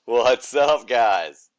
What's up, guys?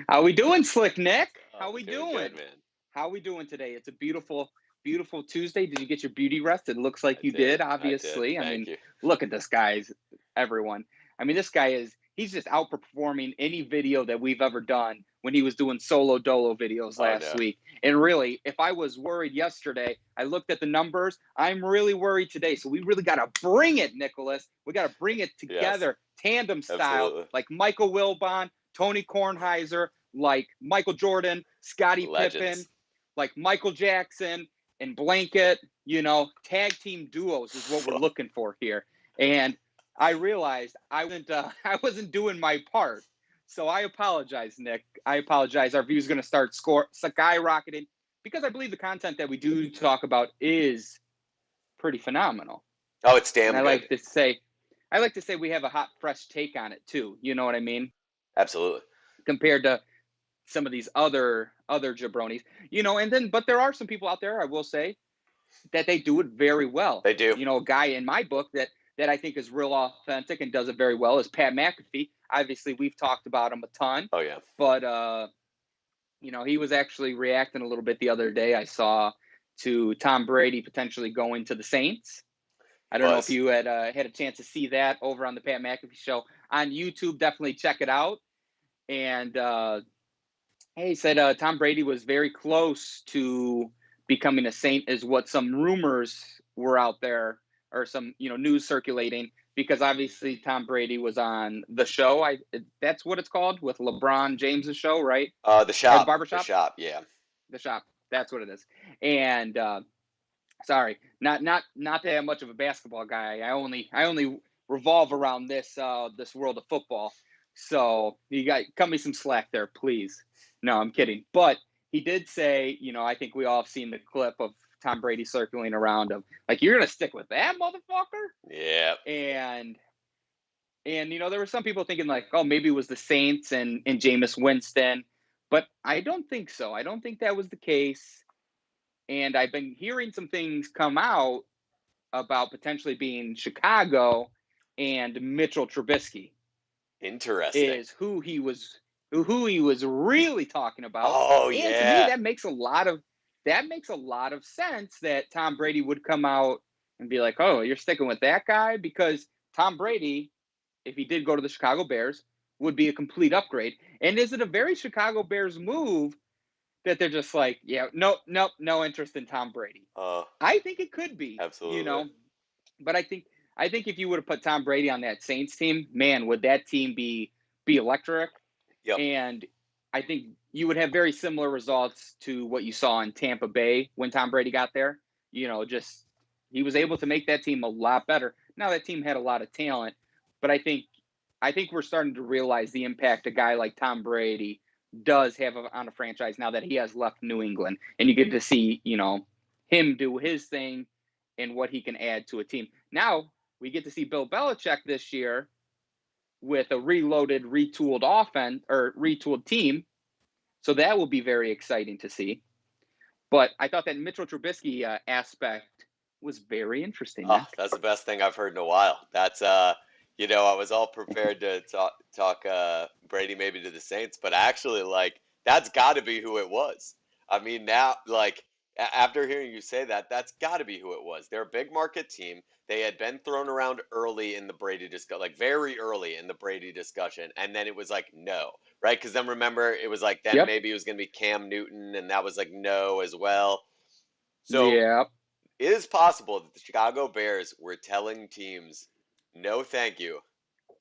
How we doing, Slick Nick? How we Doing doing? good, man. How we doing today? It's a beautiful, beautiful Tuesday. Did you get your beauty rest? It looks like I you did. did, obviously. I Thank mean, you. look at this, guys, everyone. I mean, this guy he's just outperforming any video that we've ever done when he was doing solo dolo videos last No. week. And really, if I was worried yesterday, I looked at the numbers. I'm really worried today. So we really got to bring it, Nicholas. We got to bring it together, tandem style, Absolutely. like Michael Wilbon, Tony Kornheiser, like Michael Jordan, Scottie Pippen, Legends. like Michael Jackson and Blanket. Tag team duos is what we're looking for here. And I realized I wasn't doing my part. So I apologize, Nick. I apologize. Our views going to start skyrocketing because I believe the content that we do talk about is pretty phenomenal. Oh, it's damn And I good. like to say we have a hot, fresh take on it too. You know what I mean? Absolutely. Compared to some of these other jabronis, but there are some people out there, I will say, that they do it very well. They do. A guy in my book that I think is real authentic and does it very well is Pat McAfee. Obviously, we've talked about him a ton. Oh, yeah. But, he was actually reacting a little bit the other day, I saw, to Tom Brady potentially going to the Saints. I don't know if you had a chance to see that over on the Pat McAfee show on YouTube. Definitely check it out. And he said Tom Brady was very close to becoming a Saint, is what some rumors were out there, or some news circulating, because obviously Tom Brady was on the show. That's what it's called, with LeBron James's show, right? The Shop. Or the Barbershop. The Shop, yeah. The Shop. That's what it is. And sorry, not that much of a basketball guy. I only revolve around this world of football. So you got cut me some slack there, please. No, I'm kidding. But he did say, I think we all have seen the clip of Tom Brady circling around him, like, you're gonna stick with that motherfucker? Yeah. And there were some people thinking like, oh, maybe it was the Saints and Jameis Winston, but I don't think so. I don't think that was the case. And I've been hearing some things come out about potentially being Chicago and Mitchell Trubisky. Interesting. Is who he was really talking about. Oh, and yeah. to me, that makes a lot of sense that Tom Brady would come out and be like, oh, you're sticking with that guy? Because Tom Brady, if he did go to the Chicago Bears, would be a complete upgrade. And is it a very Chicago Bears move that they're just like, yeah, nope, no interest in Tom Brady? I think it could be. Absolutely. But I think if you would have put Tom Brady on that Saints team, man, would that team be electric? Yep. And I think you would have very similar results to what you saw in Tampa Bay when Tom Brady got there. Just he was able to make that team a lot better. Now, that team had a lot of talent, but I think we're starting to realize the impact a guy like Tom Brady does have on a franchise now that he has left New England, and you get to see him do his thing and what he can add to a team. Now we get to see Bill Belichick this year with a reloaded, retooled offense, or retooled team. So that will be very exciting to see. But I thought that Mitchell Trubisky aspect was very interesting. Oh, that's the best thing I've heard in a while. That's I was all prepared to talk Brady maybe to the Saints, but actually, like, that's got to be who it was. I mean, now, like, after hearing you say that, that's got to be who it was. They're a big market team. They had been thrown around early in the Brady discussion, like very early in the Brady discussion, and then it was like no, right? Because then remember, it was like then maybe it was going to be Cam Newton, and that was like no as well. So it is possible that the Chicago Bears were telling teams, no, thank you,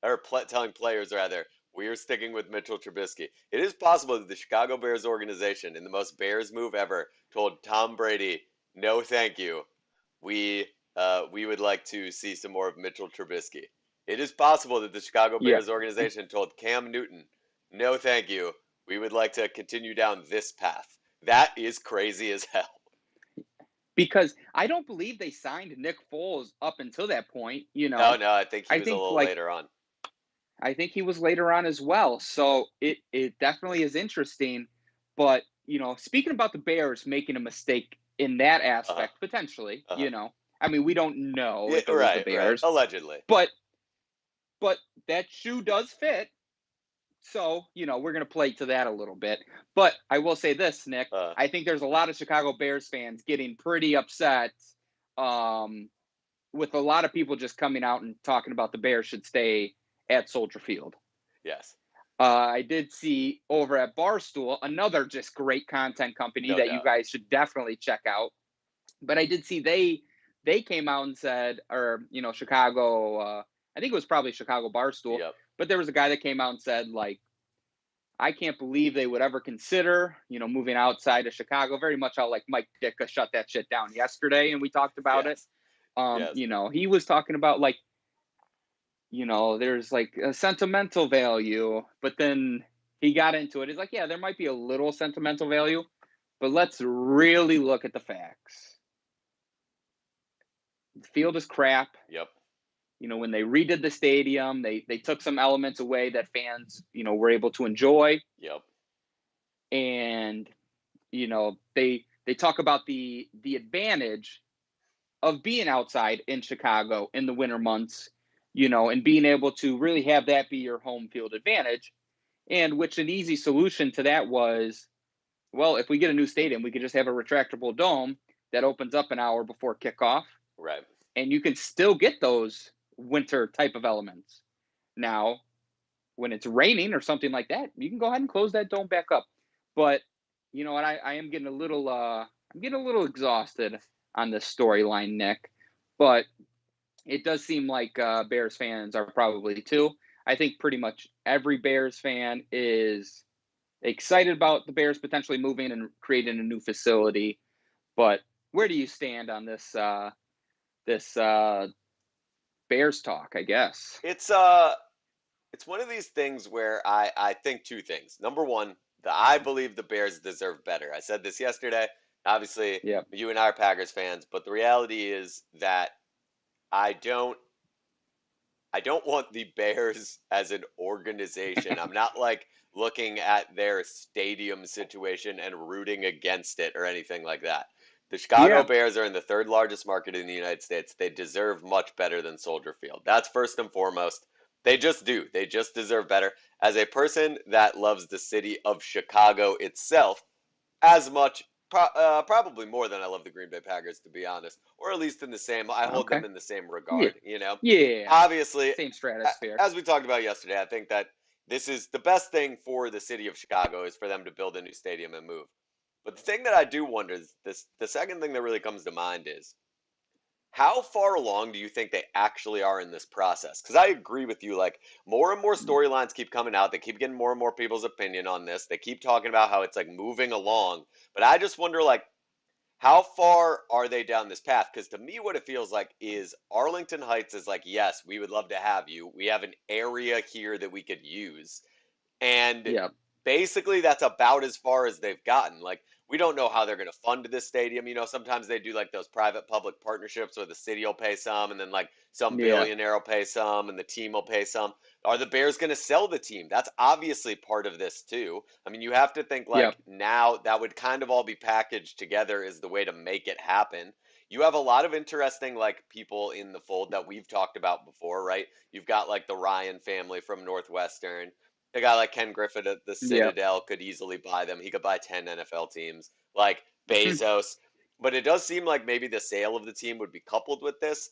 or telling players rather, we are sticking with Mitchell Trubisky. It is possible that the Chicago Bears organization, in the most Bears move ever, told Tom Brady, no, thank you. We would like to see some more of Mitchell Trubisky. It is possible that the Chicago Bears organization told Cam Newton, no, thank you. We would like to continue down this path. That is crazy as hell. Because I don't believe they signed Nick Foles up until that point. No, I think he was a little later on. I think he was later on as well. So it definitely is interesting. But, speaking about the Bears making a mistake in that Uh-huh. aspect, potentially, Uh-huh. I mean, we don't know Yeah, if it was the right, right. Bears, Allegedly. but that shoe does fit. So, we're going to play to that a little bit. But I will say this, Nick. Uh, I think there's a lot of Chicago Bears fans getting pretty upset, um, with a lot of people just coming out and talking about the Bears should stay at Soldier Field. yes. I did see over at Barstool, another just great content company No that you doubt. guys should definitely check out. But I did see they came out and said, or Chicago, I think it was probably Chicago Barstool, Yep. but there was a guy that came out and said, like, I can't believe they would ever consider, moving outside of Chicago. Very much how like Mike Ditka shut that shit down yesterday, and we talked about it. Yes. Yes. He was talking about like, there's like a sentimental value, but then he got into it. He's like, yeah, there might be a little sentimental value, but let's really look at the facts. The field is crap. Yep. When they redid the stadium, they took some elements away that fans, were able to enjoy, Yep. and they talk about the advantage of being outside in Chicago in the winter months, and being able to really have that be your home field advantage. And which an easy solution to that was, well, if we get a new stadium, we could just have a retractable dome that opens up an hour before kickoff, Right. and you can still get those winter type of elements. Now, when it's raining or something like that, you can go ahead and close that dome back up. But and I am getting a little I'm getting a little exhausted on this storyline, Nick. But it does seem like Bears fans are probably too. I think pretty much every Bears fan is excited about the Bears potentially moving and creating a new facility. But where do you stand on this Bears talk? I guess. It's one of these things where I think two things. Number one, I believe the Bears deserve better. I said this yesterday. Obviously, Yeah. you and I are Packers fans, but the reality is that I don't I don't want the Bears as an organization. I'm not like looking at their stadium situation and rooting against it or anything like that. The Chicago Yeah. Bears are in the third largest market in the United States. They deserve much better than Soldier Field. That's first and foremost. They just do. They just deserve better. As a person that loves the city of Chicago itself, as much, probably more than I love the Green Bay Packers, to be honest, or at least in the same. I hold Okay. them in the same Yeah. regard. Yeah. Obviously, Same stratosphere. as we talked about yesterday, I think that this is the best thing for the city of Chicago is for them to build a new stadium and move. But the thing that I do wonder is this: the second thing that really comes to mind is how far along do you think they actually are in this process? Because I agree with you. Like, more and more storylines keep coming out. They keep getting more and more people's opinion on this. They keep talking about how it's like moving along. But I just wonder, like, how far are they down this path? Because to me, what it feels like is Arlington Heights is like, yes, we would love to have you. We have an area here that we could use. And Yeah. basically, that's about as far as they've gotten. Like, we don't know how they're going to fund this stadium. Sometimes they do like those private public partnerships where the city will pay some and then like some Yeah. billionaire will pay some and the team will pay some. Are the Bears going to sell the team? That's obviously part of this too. I mean, you have to think Yeah. like now that would kind of all be packaged together is the way to make it happen. You have a lot of interesting like people in the fold that we've talked about before, right? You've got like the Ryan family from Northwestern. A guy like Ken Griffith at the Yeah. Citadel could easily buy them. He could buy 10 NFL teams, like Bezos. But it does seem like maybe the sale of the team would be coupled with this,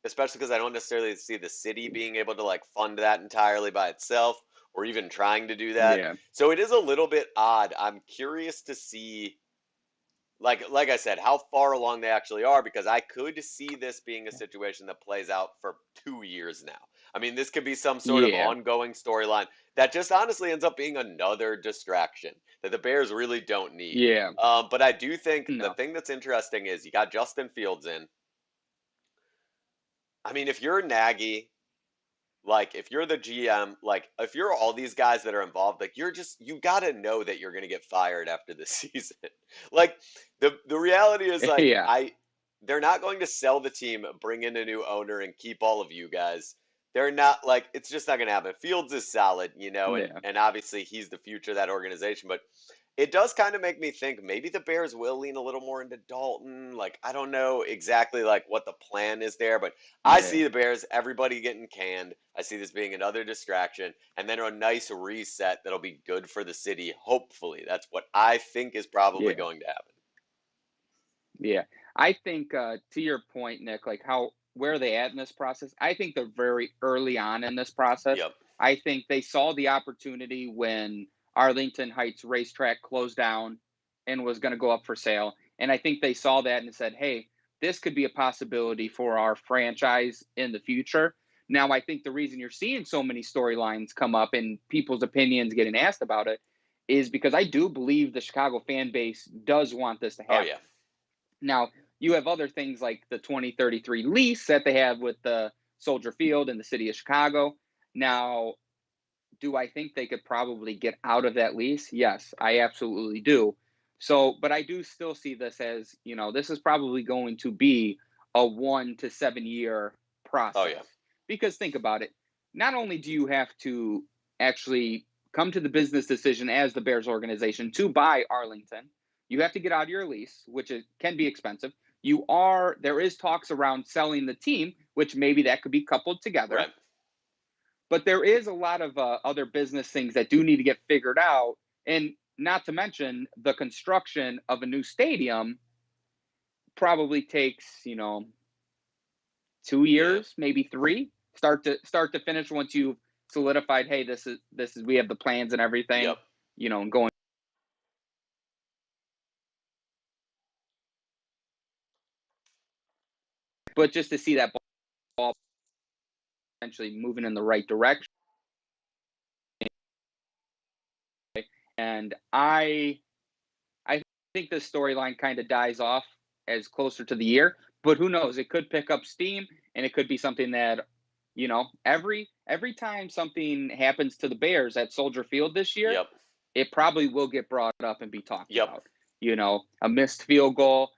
especially because I don't necessarily see the city being able to like fund that entirely by itself or even trying to do that. Yeah. So it is a little bit odd. I'm curious to see like I said, how far along they actually are, because I could see this being a situation that plays out for 2 years now. I mean, this could be some sort of Yeah. ongoing storyline that just honestly ends up being another distraction that the Bears really don't need. Yeah. But I do think the No. thing that's interesting is you got Justin Fields in. I mean, if you're Nagy, like if you're the GM, like if you're all these guys that are involved, like you gotta know that you're gonna get fired after the season. Like the reality is like Yeah. they're not going to sell the team, bring in a new owner, and keep all of you guys. They're not like it's just not gonna happen. Fields is solid, and Yeah. and obviously he's the future of that organization. But It does kind of make me think maybe the Bears will lean a little more into Dalton. Like, I don't know exactly like what the plan is there, but I see Yeah, the Bears, everybody getting canned. I see this being another distraction and then a nice reset that'll be good for the city. Hopefully. That's what I think is probably yeah, going to happen. yeah. I think to your point, Nick, like where are they at in this process? I think they're very early on in this process. Yep. I think they saw the opportunity when Arlington Heights Racetrack closed down and was going to go up for sale, and I think they saw that and said, "Hey, this could be a possibility for our franchise in the future." Now, I think the reason you're seeing so many storylines come up and people's opinions getting asked about it is because I do believe the Chicago fan base does want this to Oh, happen. yeah. Now, you have other things like the 2033 lease that they have with the Soldier Field and the city of Chicago. Now, do I think they could probably get out of that lease? Yes, I absolutely do. So, but I do still see this as, this is probably going to be a 1 to 7 year Oh, yeah. process. Because think about it. Not only do you have to actually come to the business decision as the Bears organization to buy Arlington, you have to get out of your lease, which can be expensive. There is talks around selling the team, which maybe that could be coupled together, Right. but there is a lot of other business things that do need to get figured out, and not to mention the construction of a new stadium probably takes 2 years, Yeah. maybe three, start to finish. Once you've solidified, hey, this is we have the plans and everything, Yep. and going. But just to see that ball essentially moving in the right direction, and I think this storyline kind of dies off as closer to the year, but who knows? It could pick up steam, and it could be something that, every time something happens to the Bears at Soldier Field this year, Yep. it probably will get brought up and be talked Yep. about. A missed field goal,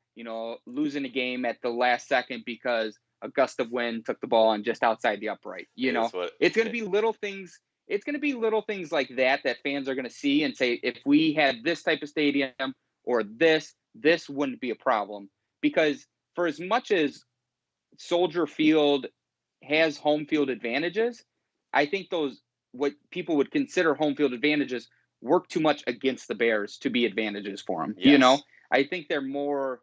losing a game at the last second because a gust of wind took the ball on just outside the upright. It is what It's going to be little things. It's going to be little things like that fans are going to see and say, if we had this type of stadium or this wouldn't be a problem. Because for as much as Soldier Field has home field advantages, I think those what people would consider home field advantages work too much against the Bears to be advantages for them. yes. I think they're more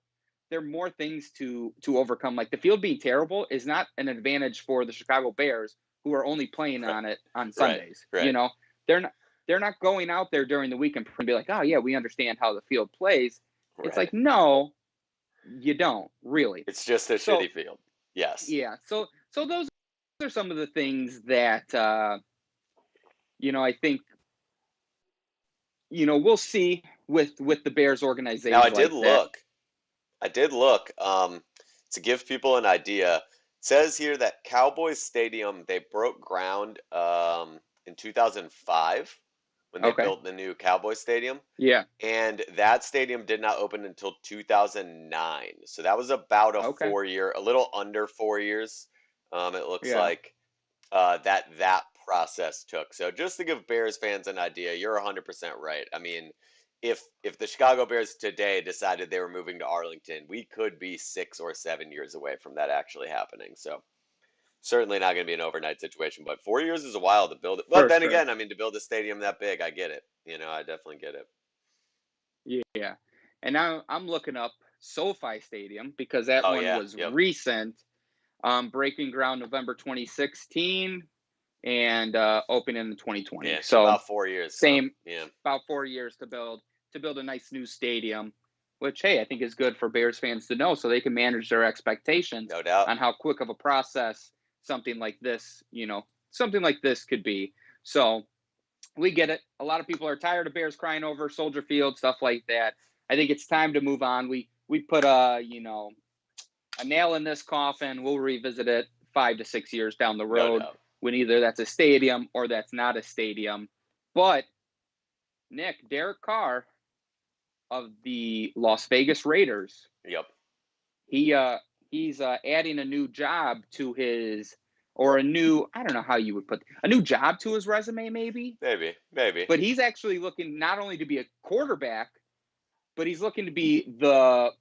things to overcome. Like the field being terrible is not an advantage for the Chicago Bears, who are only playing Right. on it on Right. Sundays. Right. They're not they're not going out there during the weekend and be like, oh yeah, we understand how the field plays. It's Right. like, no, you don't really. It's just a So shitty field. Yes. yeah, so those are some of the things that I think we'll see with the Bears Now organization like that. I did look to give people an idea. It says here that Cowboys Stadium, they broke ground in 2005 when they Okay. built the new Cowboy Stadium. Yeah. And that stadium did not open until 2009. So that was about Okay. a little under 4 years. It looks Yeah. like that process took. So just to give Bears fans an idea, you're 100% right. I mean, if the Chicago Bears today decided they were moving to Arlington, we could be 6 or 7 years away from that actually happening. So certainly not going to be an overnight situation, but 4 years is a while to build it. But For then sure. again, I mean, to build a stadium that big, I get it. I definitely get it. Yeah. And now I'm looking up SoFi Stadium because that Oh one yeah, was yep, recent. Breaking ground November 2016 and opening in 2020. yeah. So So about 4 years, huh? same, Yeah, about 4 years to build a nice new stadium, which, hey, I think is good for Bears fans to know, so they can manage their expectations no doubt. on how quick of a process something like this could be. So we get it. A lot of people are tired of Bears crying over Soldier Field, stuff like that. I think it's time to move on. We put a nail in this coffin. We'll revisit it 5 to 6 years down the No road doubt. when either that's a stadium or that's not a stadium. But Nick, Derek Carr of the Las Vegas Raiders, Yep. he he's adding a new job to his or a new, I don't know how you would put, a new job to his resume, maybe. Maybe. But he's actually looking not only to be a quarterback, but he's looking to be the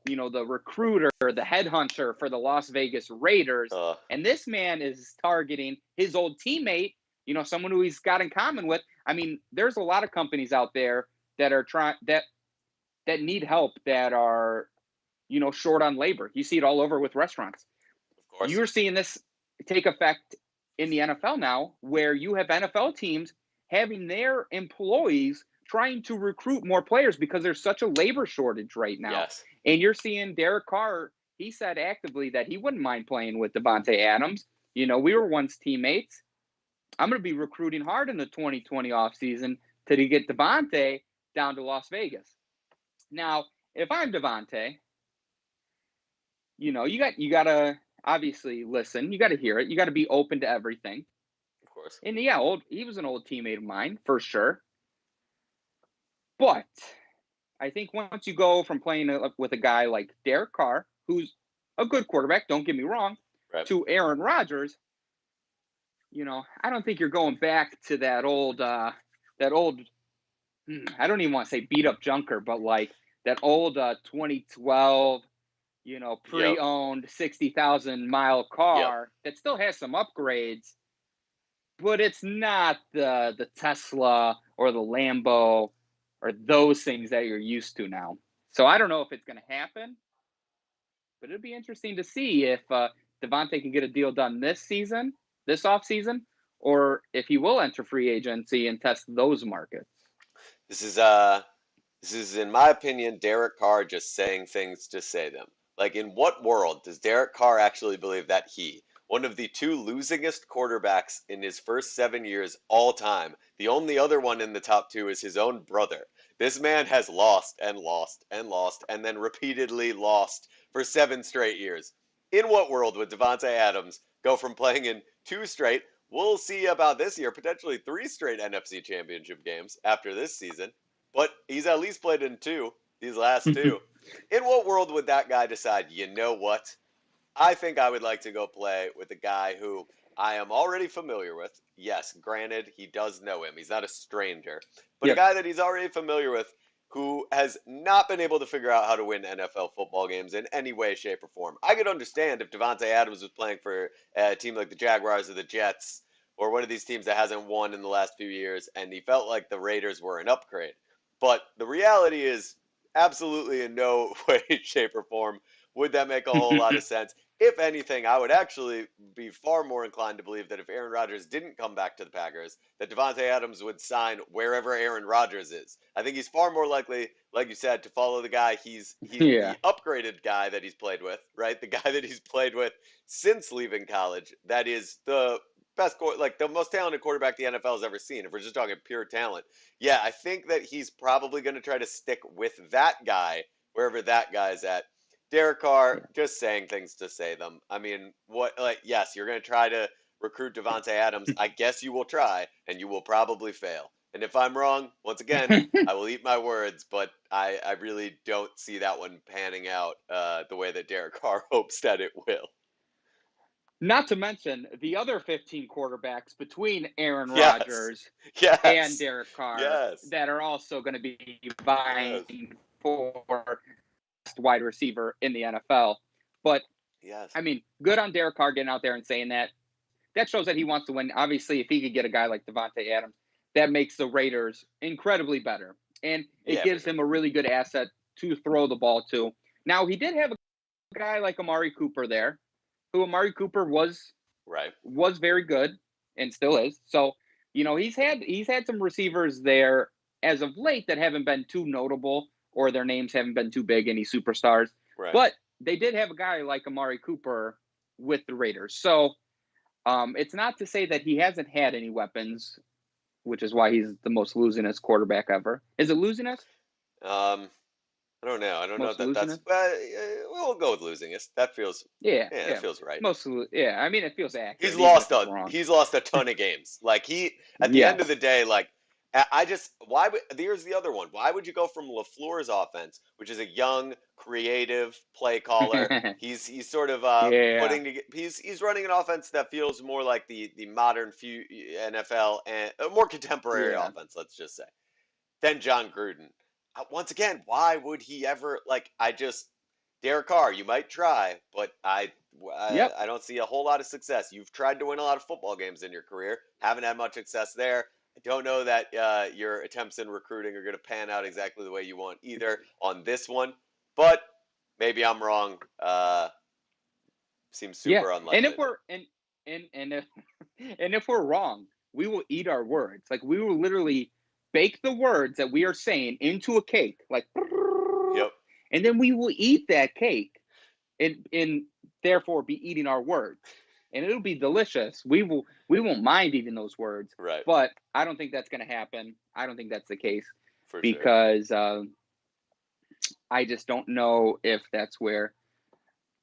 recruiter, the headhunter for the Las Vegas Raiders. And this man is targeting his old teammate, someone who he's got in common with. I mean, there's a lot of companies out there that are trying that need help, that are, short on labor. You see it all over with restaurants. Of course. You're seeing this take effect in the NFL now, where you have NFL teams having their employees trying to recruit more players because there's such a labor shortage right now. Yes. And you're seeing Derek Carr, he said actively that he wouldn't mind playing with Davante Adams. We were once teammates. I'm going to be recruiting hard in the 2020 offseason to get Davante down to Las Vegas. Now, if I'm Davante, you got to obviously listen. You got to hear it. You got to be open to everything. Of course. And yeah, he was an old teammate of mine for sure. But I think once you go from playing with a guy like Derek Carr, who's a good quarterback, don't get me wrong, right, to Aaron Rodgers, I don't think you're going back to that old, I don't even want to say beat up junker, but like that old 2012, pre-owned 60,000-mile car that still has some upgrades, but it's not the Tesla or the Lambo or those things that you're used to now. So I don't know if it's going to happen, but it'd be interesting to see if Davante can get a deal done this offseason, or if he will enter free agency and test those markets. This is, in my opinion, Derek Carr just saying things to say them. Like, in what world does Derek Carr actually believe that he, one of the two losingest quarterbacks in his first 7 years all time, the only other one in the top two is his own brother. This man has lost and lost and lost and then repeatedly lost for 7 straight years. In what world would Davante Adams go from playing in 2 straight, we'll see about this year, potentially 3 straight NFC Championship games after this season, but he's at least played in 2, these last 2. In what world would that guy decide, you know what? I think I would like to go play with a guy who I am already familiar with. Yes, granted, he does know him. He's not a stranger. But a guy that he's already familiar with who has not been able to figure out how to win NFL football games in any way, shape, or form. I could understand if Davante Adams was playing for a team like the Jaguars or the Jets or one of these teams that hasn't won in the last few years and he felt like the Raiders were an upgrade. But the reality is, absolutely in no way, shape, or form would that make a whole lot of sense. If anything, I would actually be far more inclined to believe that if Aaron Rodgers didn't come back to the Packers, that Davante Adams would sign wherever Aaron Rodgers is. I think he's far more likely, like you said, to follow the guy he's the upgraded guy that he's played with, right? The guy that he's played with since leaving college. That is the best, like the most talented quarterback the NFL has ever seen. If we're just talking pure talent, yeah, I think that he's probably going to try to stick with that guy wherever that guy's at. Derek Carr, just saying things to say them. I mean, yes, you're going to try to recruit Davante Adams. I guess you will try, and you will probably fail. And if I'm wrong, once again, I will eat my words, but I really don't see that one panning out the way that Derek Carr hopes that it will. Not to mention the other 15 quarterbacks between Aaron Rodgers and Derek Carr that are also going to be vying for wide receiver in the NFL. But I mean, good on Derek Carr getting out there and saying that. That shows that he wants to win. Obviously, if he could get a guy like Davante Adams, that makes the Raiders incredibly better. And it gives him a really good asset to throw the ball to. Now, he did have a guy like Amari Cooper there, who Amari Cooper was very good and still is. So, he's had some receivers there as of late that haven't been too notable, or their names haven't been too big, any superstars. Right. But they did have a guy like Amari Cooper with the Raiders. So it's not to say that he hasn't had any weapons, which is why he's the most losingest quarterback ever. Is it losingest? I don't know. I don't know that that's. We'll go with losingest. That feels. That feels right. I mean, it feels accurate. He's lost a ton of games. Like at the end of the day, like Here's the other one. Why would you go from LaFleur's offense, which is a young, creative play caller? He's sort of Yeah, he's running an offense that feels more like the modern few NFL and a more contemporary yeah, offense, let's just say, than John Gruden. Once again, why would he ever like? Derek Carr, you might try, but yep, I don't see a whole lot of success. You've tried to win a lot of football games in your career, haven't had much success there. I don't know that your attempts in recruiting are going to pan out exactly the way you want either on this one, but maybe I'm wrong. Seems yeah. super And if unlikely though. we're and if and if we're wrong, we will eat our words. Like we will literally bake the words that we are saying into a cake, like, Yep. and then we will eat that cake, and therefore be eating our words, and it'll be delicious. We won't mind eating those words, Right. but I don't think that's going to happen. I don't think that's the case For sure. because I just don't know if that's where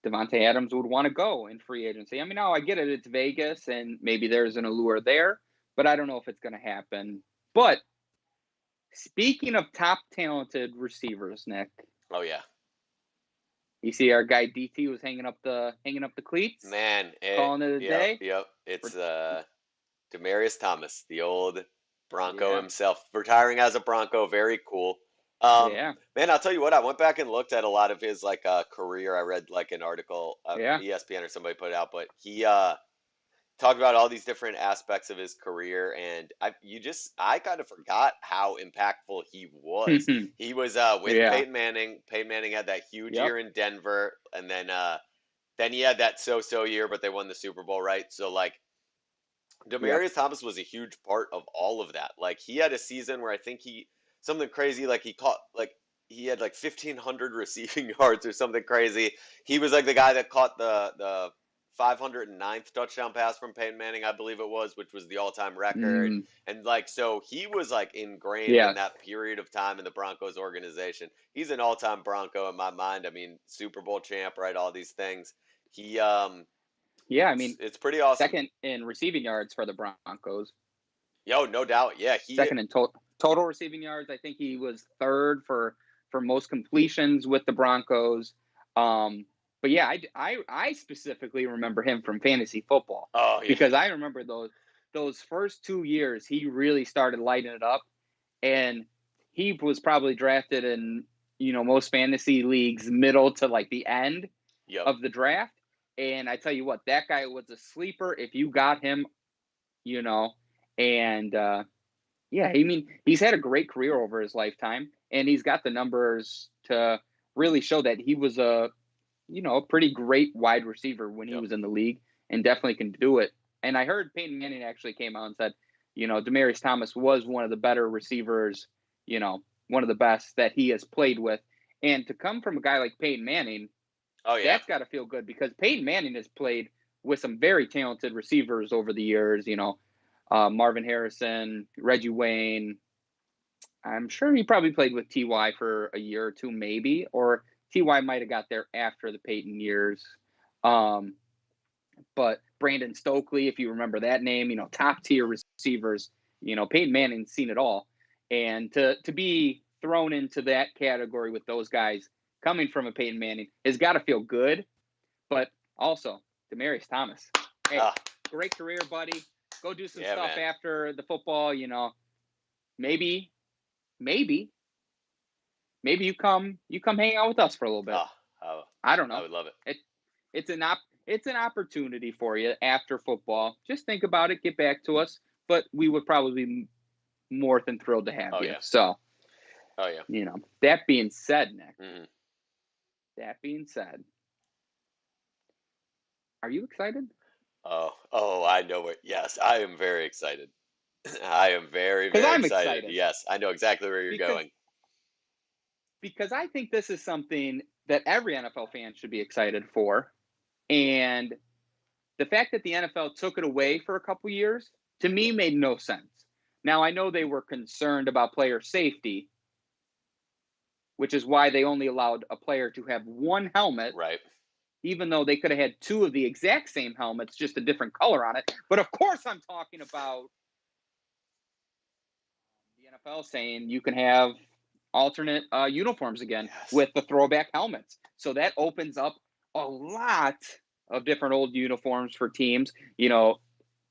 Davante Adams would want to go in free agency. I mean, now I get it; it's Vegas, and maybe there's an allure there, but I don't know if it's going to happen. But speaking of top talented receivers, Nick, Oh yeah. you see our guy DT was hanging up the cleats, Man, calling it a yep, day. yep. It's Demaryius Thomas, the old Bronco Yeah, himself, retiring as a Bronco. Very cool. Um, yeah, Man, I'll tell you what. I went back and looked at a lot of his like career. I read like an article, yeah. ESPN or somebody put it out, but he talked about all these different aspects of his career, and I kind of forgot how impactful he was. He was with Yeah. Peyton Manning. Peyton Manning had that huge Yep. year in Denver, and then he had that so-so year, but they won the Super Bowl, right? So like Yep. Demaryius Thomas was a huge part of all of that. Like he had a season where I think he something crazy like he caught like he had like 1,500 receiving yards or something crazy. He was like the guy that caught the 509th touchdown pass from Peyton Manning, I believe it was, which was the all-time record. Mm, And like so he was like ingrained in yes. that period of time in the Broncos organization. He's an all-time Bronco in my mind. I mean, Super Bowl champ, right? All these things. He Yeah. I mean, it's pretty awesome. second in receiving yards for the Broncos. Yo, no doubt. Yeah, he Second in total receiving yards. I think he was third for most completions with the Broncos. Um, but yeah, I specifically remember him from fantasy football oh yeah. because I remember those first 2 years he really started lighting it up, and he was probably drafted in most fantasy leagues middle to like the end Yep. of the draft. And I tell you what, that guy was a sleeper if you got him, you know, and yeah, I mean, he's had a great career over his lifetime, and he's got the numbers to really show that he was a pretty great wide receiver when he Yep. was in the league, and definitely can do it. And I heard Peyton Manning actually came out and said, Demaryius Thomas was one of the better receivers, one of the best that he has played with. And to come from a guy like Peyton Manning, Oh yeah. that's got to feel good because Peyton Manning has played with some very talented receivers over the years. Marvin Harrison, Reggie Wayne. I'm sure he probably played with Ty for a year or two, maybe, or Ty might have got there after the Peyton years. Um, but Brandon Stokely, if you remember that name, top tier receivers. Peyton Manning's seen it all, and to be thrown into that category with those guys coming from a Peyton Manning has got to feel good. But also, Demaryius Thomas, hey, Ah, great career, buddy. Go do some yeah, stuff man. after the football. Maybe, maybe, maybe you come hang out with us for a little bit. Ah, oh, I don't I know. would love it. It it's an opportunity for you after football. Just think about it. Get back to us. But we would probably be more than thrilled to have Oh you. yeah. So, Oh yeah. that being said, Nick. Hmm. That being said, are you excited? Oh, I know it. Yes, I am very excited. I am very, Because very I'm excited. excited. Yes, I know exactly where you're Because going. because I think this is something that every NFL fan should be excited for. And the fact that the NFL took it away for a couple years, to me, made no sense. Now, I know they were concerned about player safety, which is why they only allowed a player to have one helmet, Right. even though they could have had two of the exact same helmets, just a different color on it. But of course, I'm talking about NFL saying you can have alternate uniforms again Yes. with the throwback helmets. So that opens up a lot of different old uniforms for teams.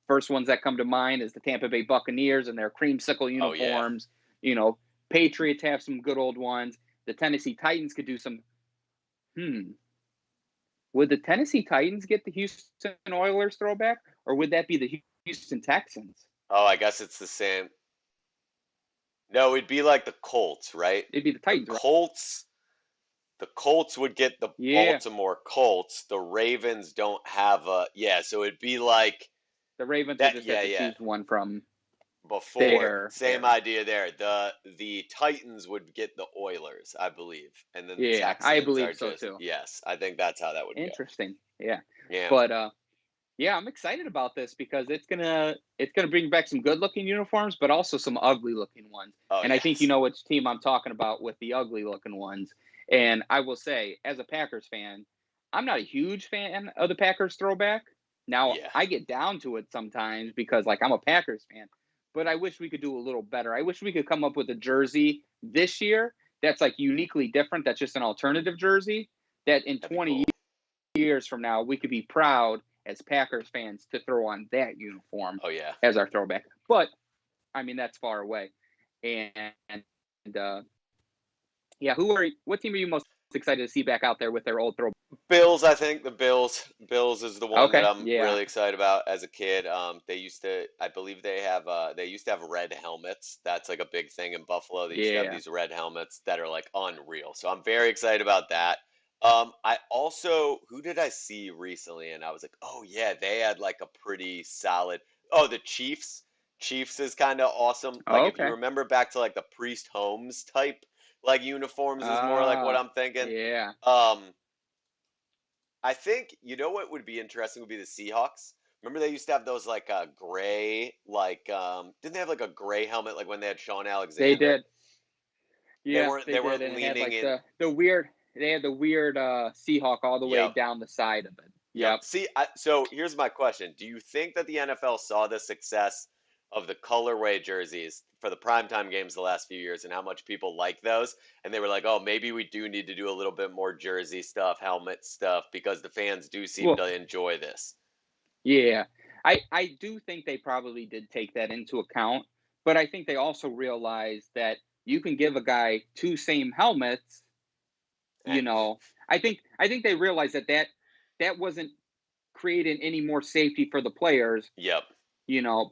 First ones that come to mind is the Tampa Bay Buccaneers and their creamsicle Oh yeah. uniforms. You know, Patriots have some good old ones. The Tennessee Titans could do some. Would the Tennessee Titans get the Houston Oilers throwback, or would that be the Houston Texans? Oh, I guess it's the same. No, it'd be like the Colts, right? It'd be the The Titans, right? Colts, the Colts would get the Yeah, Baltimore Colts. The Ravens don't have a, yeah, so it'd be like the Ravens would that, just have yeah, to yeah. choose one from Before, their same era. idea there. The Titans would get the Oilers, I believe, and then the Yeah, I Texans are believe so just, too. yes, I think that's how that would go. Interesting. Yeah, Yeah. but yeah, I'm excited about this because it's gonna bring back some good looking uniforms, but also some ugly looking ones. Oh And I think you yes. know which team I'm talking about with the ugly looking ones. And I will say, as a Packers fan, I'm not a huge fan of the Packers throwback. Now Yeah. I get down to it sometimes because like I'm a Packers fan, but I wish we could do a little better. I wish we could come up with a jersey this year that's like uniquely different. That's just an alternative jersey that in That'd be 20 cool. years from now, we could be proud as Packers fans to throw on that uniform Oh yeah. as our throwback. But I mean, that's far away. And uh, yeah, what team are you most excited to see back out there with their old throwback? Bills, I think the Bills. Bills is the one that Okay, I'm yeah, really excited about as a kid. They used to, I believe they used to have red helmets. That's like a big thing in Buffalo. They used to have yeah. these red helmets that are like unreal. So I'm very excited about that. I also, who did I see recently? And I was like, oh yeah, they had like a pretty solid. Oh, the Chiefs. Chiefs is kind of awesome. Like Oh, if you okay. remember back to like the Priest Holmes type like uniforms is more like what I'm thinking. Yeah. Um, I think you know what would be interesting would be the Seahawks. Remember they used to have those like gray like didn't they have like a gray helmet like when they had Sean They Alexander? did. Yes, They they did, weren't and it had leaning like in. the weird. They had the weird Seahawk all the way Yep. down the side of it. Yep. Yep. See, so here's my question. Do you think that the NFL saw the success of the colorway jerseys for the primetime games the last few years and how much people like those? And they were like, oh, maybe we do need to do a little bit more jersey stuff, helmet stuff, because the fans do seem Well, to enjoy this. yeah. I do think they probably did take that into account, but I think they also realized that you can give a guy two same helmets, you And know. I think they realized that wasn't creating any more safety for the players, yep.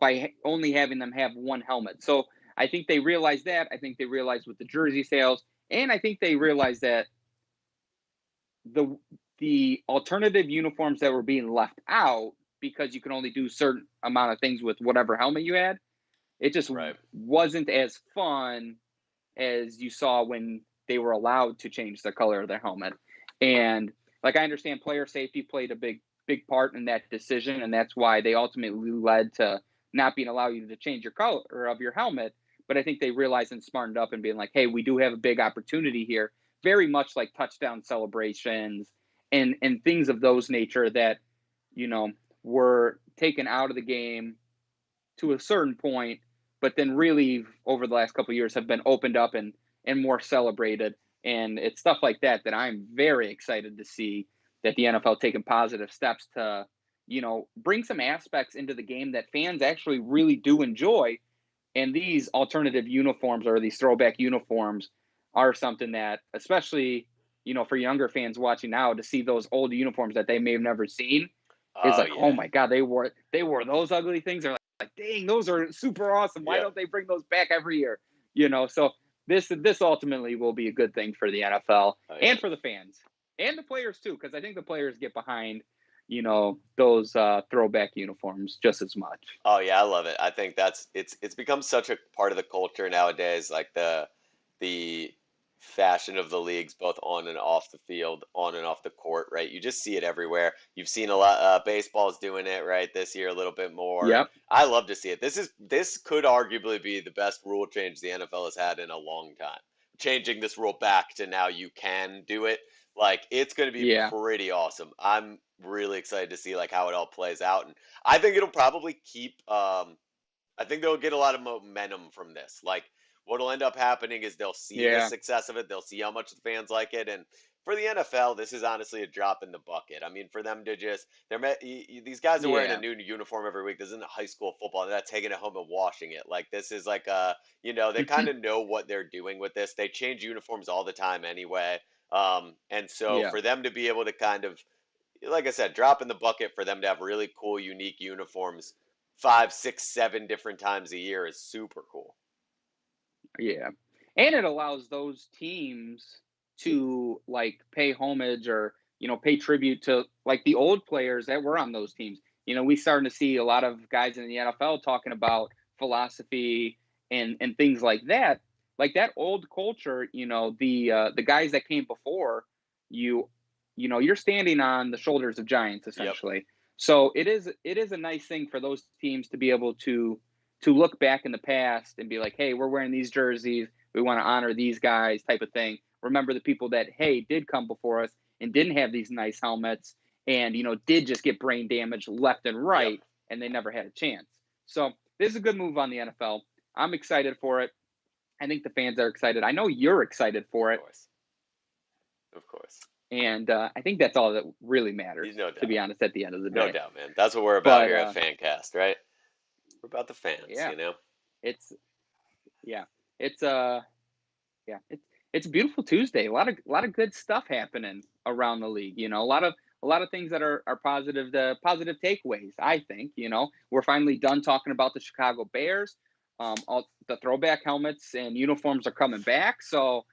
by only having them have one helmet. So I think they realized that. I think they realized with the jersey sales, and I think they realized that the the alternative uniforms that were being left out because you can only do certain amount of things with whatever helmet you had, it just Right. wasn't as fun as you saw when they were allowed to change the color of their helmet. And like I understand player safety played a big part in that decision, and that's why they ultimately led to not being allowed you to change your color of your helmet. But I think they realized and smartened up and being like, hey, we do have a big opportunity here, very much like touchdown celebrations and things of those nature that, you know, were taken out of the game to a certain point, but then really over the last couple of years have been opened up and more celebrated. And it's stuff like that I'm very excited to see that the NFL taking positive steps to, bring some aspects into the game that fans actually really do enjoy. And these alternative uniforms or these throwback uniforms are something that, especially, for younger fans watching now to see those old uniforms that they may have never seen is Oh like, oh yeah. my God, they wore those ugly things. They're like, dang, those are super awesome. Why Yep. don't they bring those back every year? So this ultimately will be a good thing for the NFL Oh yeah. and for the fans and the players too, because I think the players get behind, those throwback uniforms just as much. Oh yeah, I love it. I think it's become such a part of the culture nowadays, like the fashion of the leagues, both on and off the field, on and off the court, right? You just see it everywhere. You've seen a lot. Baseball's doing it right this year a little bit more, and Yep. I love to see it. This could arguably be the best rule change the NFL has had in a long time. Changing this rule back to now you can do it, like it's going to be Yeah. pretty awesome. I'm really excited to see like how it all plays out, and I think it'll probably keep. I think they'll get a lot of momentum from this. Like what'll end up happening is they'll see the Yeah. success of it, they'll see how much the fans like it, and for the NFL, this is honestly a drop in the bucket. I mean, for them to just these guys are wearing a Yeah. new uniform every week. This isn't high school football. They're not taking it home and washing it. Like this is like they kind of know what they're doing with this. They change uniforms all the time anyway. And so Yeah. for them to be able to kind of, like I said, drop in the bucket for them to have really cool, unique uniforms 5, 6, 7 different times a year is super cool. Yeah. And it allows those teams to like pay homage or, pay tribute to like the old players that were on those teams. We starting to see a lot of guys in the NFL talking about philosophy and things like that. Like that old culture, the guys that came before you, you're standing on the shoulders of giants Yep. essentially. So it is a nice thing for those teams to be able to look back in the past and be like, hey, we're wearing these jerseys. We want to honor these guys, type of thing. Remember the people that, hey, did come before us and didn't have these nice helmets and, did just get brain damage left and Yep. right and they never had a chance. So this is a good move on the NFL. I'm excited for it. I think the fans are excited. I know you're excited for Of it. course. Of course. And I think that's all that really matters, No to doubt. be honest, at the end of the No day. doubt, man. That's what we're about But here at Fancast, right? We're about the fans, yeah, you know? it's, yeah, it's, yeah, it's a beautiful Tuesday. A lot of good stuff happening around the league. A lot of things that are positive. The positive takeaways. I think we're finally done talking about the Chicago Bears. All the throwback helmets and uniforms are coming back. So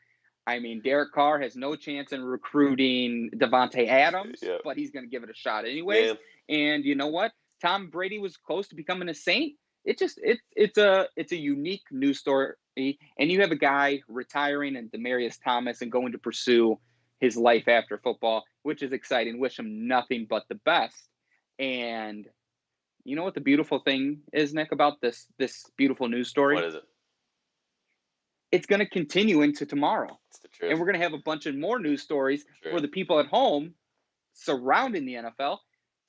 I mean, Derek Carr has no chance in recruiting Davante Adams, Yep. but he's going to give it a shot anyways. Man, And you know what? Tom Brady was close to becoming a Saint. It's a unique news story, and you have a guy retiring and Demaryius Thomas and going to pursue his life after football, which is exciting. Wish him nothing but the best. And you know what the beautiful thing is, Nick, about this beautiful news what story? is it? It's going to continue into tomorrow. It's the And truth. we're going to have a bunch of more news stories for True. the people at home surrounding the NFL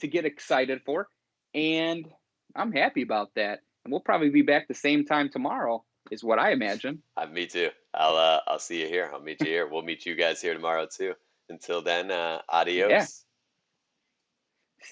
to get excited for. And I'm happy about that. And we'll probably be back the same time tomorrow, is what I imagine. Me too. I'll see you here. I'll meet you here. We'll meet you guys here tomorrow too. Until then, Yeah. adios.